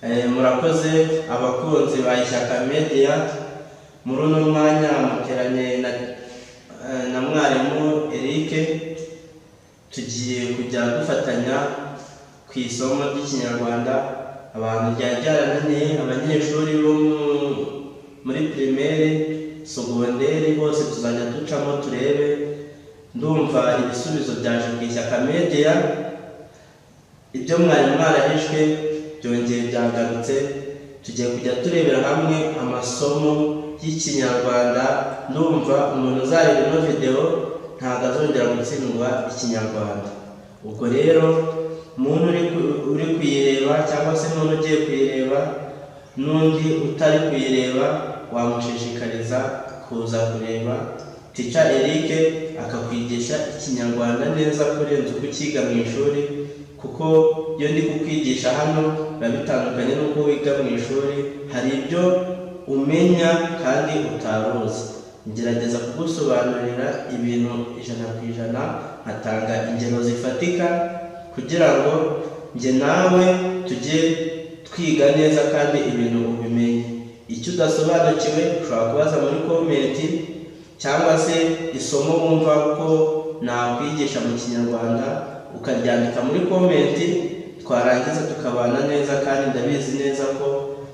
Murakoze abakunzi ba Ishyaka Media, muri uno mwanya muteranye na mwarimu Eric, tugiye kujya dufatanya ku isomo ry'Ikinyarwanda. Abantu ryarananiye, abanyeshuri bo muri primaire, secondaire bose tuzajya ducamo turebe. Ndumva ibisubizo byaje ku Ishyaka Media, ibyo mwarimu mwarahishwe byongeye byagarutse. Tugiye kujya turebera hamwe amasomo y'Ikinyarwanda. Ndumva umuntu uzareba ino video ntabwo azongera gutsindwa Ikinyarwanda. Ubwo rero umuntu uri kuyireba cyangwa se umuntu ugiye kuyireba n'undi utari kuyireba, wamushishikariza kuza kureba Teacher Eric akakwigisha Ikinyarwanda neza kurenza uko ukiga mu ishuri, kuko iyo ndi kukwigisha hano biba bitandukanye n'uko wiga mu ishuri. Hari ibyo umenya kandi utaruzi. Ngerageza kugusobanurira ibintu 100%, nkatanga ingero zifatika kugira ngo nge nawe tujye twiga neza kandi ibintu ubimenye. Icyo udasobanukiwe ushobora kubaza muri comment, cyangwa se isomo wumva ko nakwigisha mu Kinyarwanda ukaryandika muri comment, twarangiza tukabana neza. Kandi ndabizi neza ko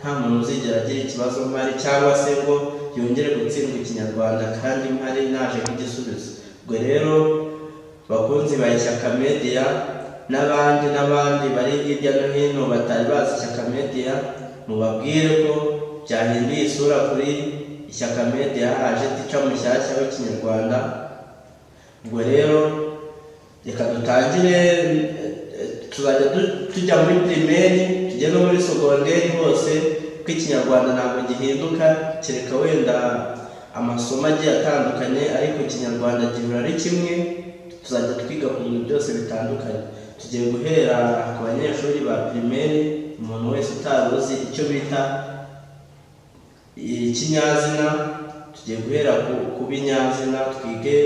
nta muntu uzigera agira ikibazo mpari, cyangwa se ngo yongere gutsindwa Ikinyarwanda kandi mpari naje nk'igisubizo. Ubwo rero bakunzi ba Ishyaka Media n'abandi bari hirya no hino batari bazi Ishyaka Media, mubabwire ko byahinduye isura kuri Ishyaka Media, haje Teacher mushyashya w'Ikinyarwanda. Ubwo rero reka dutangire. Tuzajya tujya muri primaire, tujye no muri secondaire hose, ko Ikinyarwanda ntabwo gihinduka, kereka wenda amasomo agiye atandukanye, ariko Ikinyarwanda gihora ari kimwe. Tuzajya twiga ku bintu byose bitandukanye. Tugiye guhera ku banyeshuri ba primaire. Umuntu wese utaruzi icyo bita ikinyazina, tugiye guhera ku binyazina, twige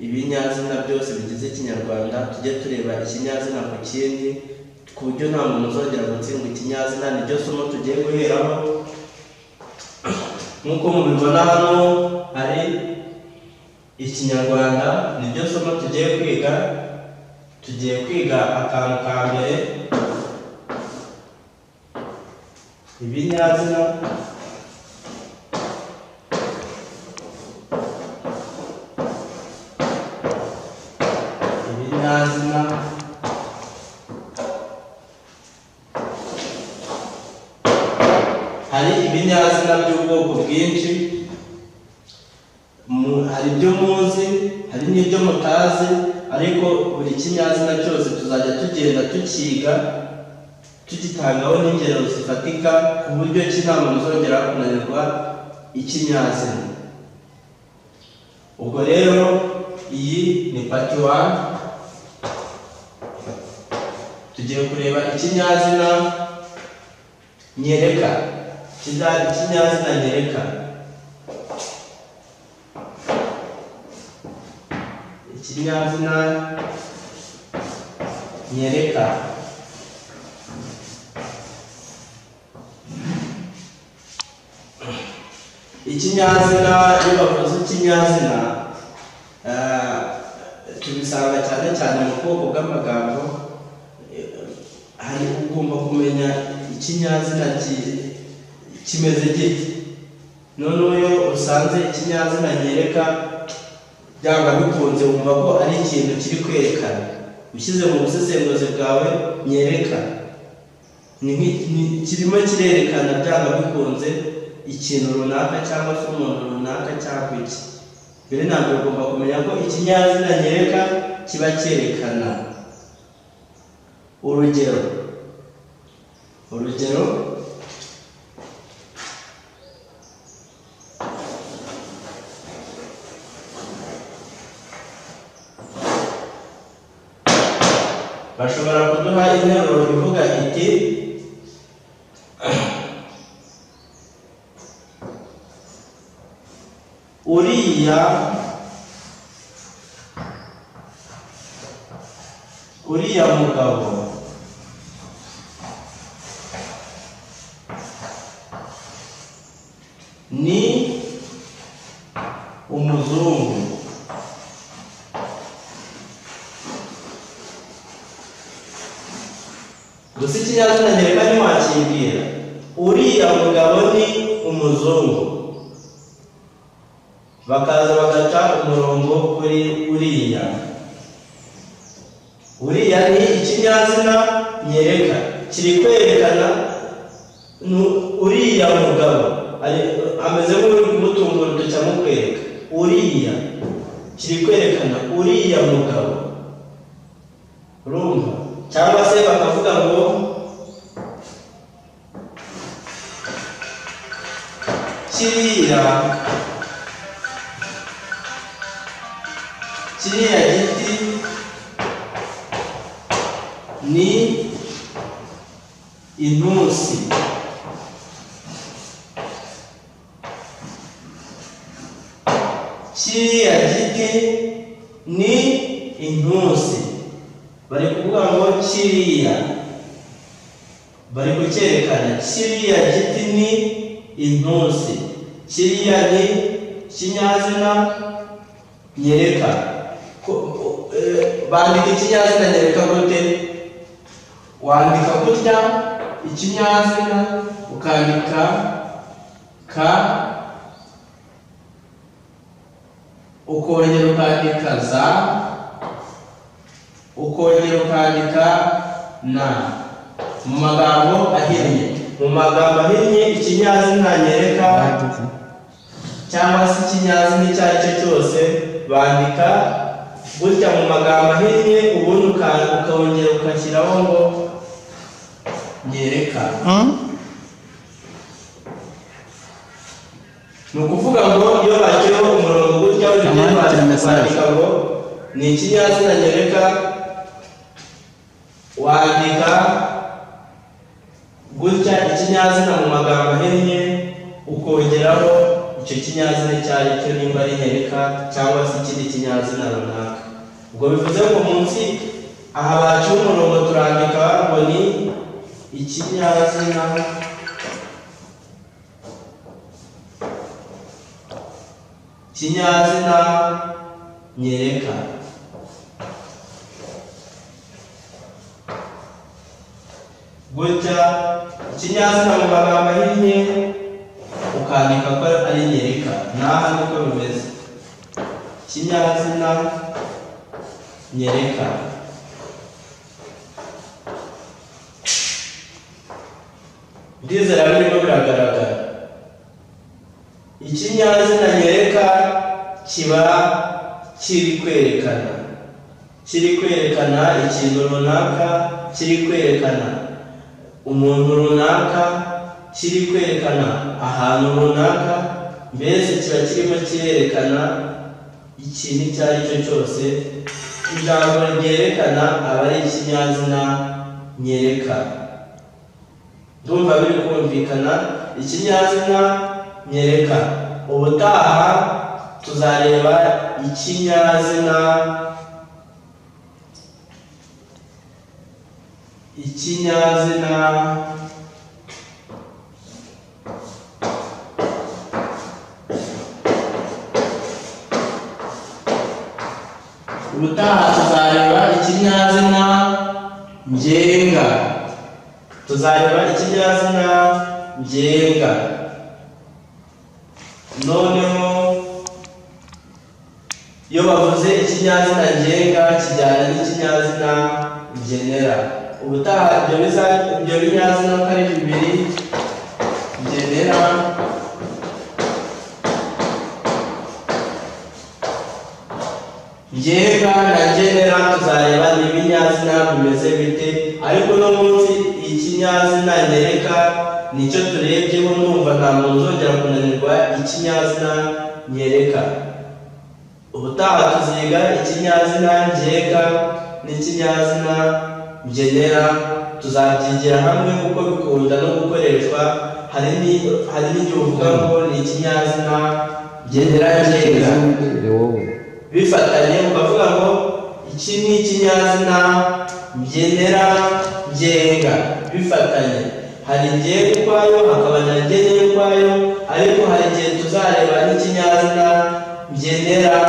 ibinyazina byose bigize Ikinyarwanda. Tujye tureba ikinyazina ku kindi, ku buryo nta muntu uzongera gutsindwa ikinyazina. Niryo somo tugiye guheraho. Nk'uko mubibona hano hari Ikinyarwanda, niryo somo tugiye kwiga. Tugiye kwiga akantu ka mbere, ibinyazina. Hari ibinyazina by'ubwoko bwinshi, hari ibyo muzi, hari n'ibyo mutazi, ariko buri kinyazina cyose tuzajya tugenda tukiga, tugitangaho n'ingero zifatika, ku buryo nta muntu uzongera kunanirwa ikinyazina. Ubwo rero iyi ni part 1. Tugiye kureba ikinyazina nyereka. Ikinyazina nyereka. Ikinyazina nyereka. Ikinyazina, iyo bavuze ikinyazina, tubisanga cyane cyane mu bwoko bw'amagambo. Hari ugomba kumenya ikinyazina kimeze gite. Noneho iyo usanze ikinyazina nyereka, byanga bikunze wumva ko ari ikintu kiri kwerekana. Ushyize mu busesenguzi bwawe nyereka, kirimo kirerekana byanga bikunze ikintu runaka cyangwa se umuntu runaka cyangwa iki. Mbere ntabwo ugomba kumenya ko ikinyazina nyereka kiba cyerekana. Urugero bashobora kuduha interuro ivuga iti uriya mugabo ni umuzungu. Gusa ikinyazina nyereka ntiwakimbwira. Uriya mugabo ni umuzungu. Bakaza bagaca umurongo kuri uriya. Uriya ni ikinyazina nyereka kiri kwerekana uriya mugabo ameze nk'uri kumutunga urutoki amukwereka. Uriya kiri kwerekana uriya mugabo. Urumva? Cyangwa se bakavuga ngo kiriya giti ni intusi. Kiriya giti ni intusi. Bari kuvuga ngo kiriya, bari kucyerekana kiriya giti ni intusi. Kiriya ni ikinyazina nyereka. Bandika ikinyazina nyereka gute? Wandika gutya ikinyazina ukandika ka, ukongera ukandika za, ukongera ukandika na. Mu magambo ahinnye. Mu magambo ahinnye ikinyazina nyereka cyangwa se ikinyazina icyo ari cyo cyose bandika gutya mu magambo ahinnye, ubundi ukongera ukashyiraho ngo nyereka. Ni ukuvuga ngo iyo bashyiraho umurongo gutya bandika ngo ni ikinyazina nyereka, wandika gutya ikinyazina mu magambo ahinnye ukongeraho icyo kinyazina icyo ari cyo, nimba ari nyereka cyangwa se ikindi kinyazina runaka. Ubwo bivuze ngo munsi aha baciye umurongo turandika ngo ni ikinyazina nyereka. Gutya ikinyazina mu magambo ahinnye ukandika ko ari nyereka. Naha niko bimeze. Ikinyazina nyereka. Ndizera birimo biragaragara. Ikinyazina nyereka kiba kiri kwerekana ikintu runaka, kiri kwerekana umuntu runaka, kiri kwerekana ahantu runaka. Mbese kiba kirimo kirerekana ikintu icyo ari cyo cyose. Ijambo ryerekana aba ari ikinyazina nyereka. Ndumva biri kumvikana. Ikinyazina nyereka. Ubutaha tuzareba ikinyazina ubutaha tuzareba ikinyazina ngenga. Noneho iyo bavuze ikinyazina ngenga kijyana n'ikinyazina ngenera. Ubutaha ibyo binyazina uko ari bibiri, ngenera ngenga na ngenera, tuzareba n'ibinyazina bimeze bite. Ariko no munsi ikinyazina nyereka nicyo turebyeho. Numva nta muntu uzongera kunanirwa ikinyazina nyereka. Ubutaha tuziga ikinyazina ngenga n'ikinyazina ngenera. Tuzabyigira hamwe kuko bikunda no gukoreshwa. Hari n'igihe uvuga ngo ni ikinyazina ngenera ngenga bifatanye, ukavuga ngo iki ni ikinyazina ngenera ngenga bifatanye. hari igihe ukwayo hakaba na ngene ukwayo, ariko hari igihe tuzareba n'ikinyazina ngenera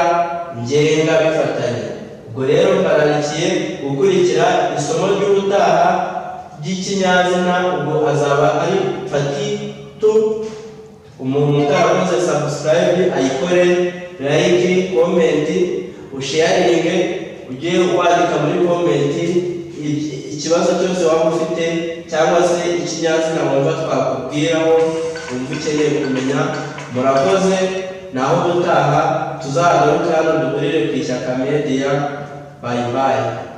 ngenga bifatanye. Ubwo rero mbararikiye gukurikira isomo ry'ubutaha ry'ikinyazina, ubwo azaba ari fatitu. Umuntu utarakoze subscribe ayikore, like, comment, usharinge, ugiye wandika muri comment ikibazo cyose waba ufite cyangwa se ikinyazina wumva twakubwiraho wumva ukeneye kumenya. Murakoze, naho ubutaha tuzagaruka hano duhurire ku Ishyaka Media. Bye bye.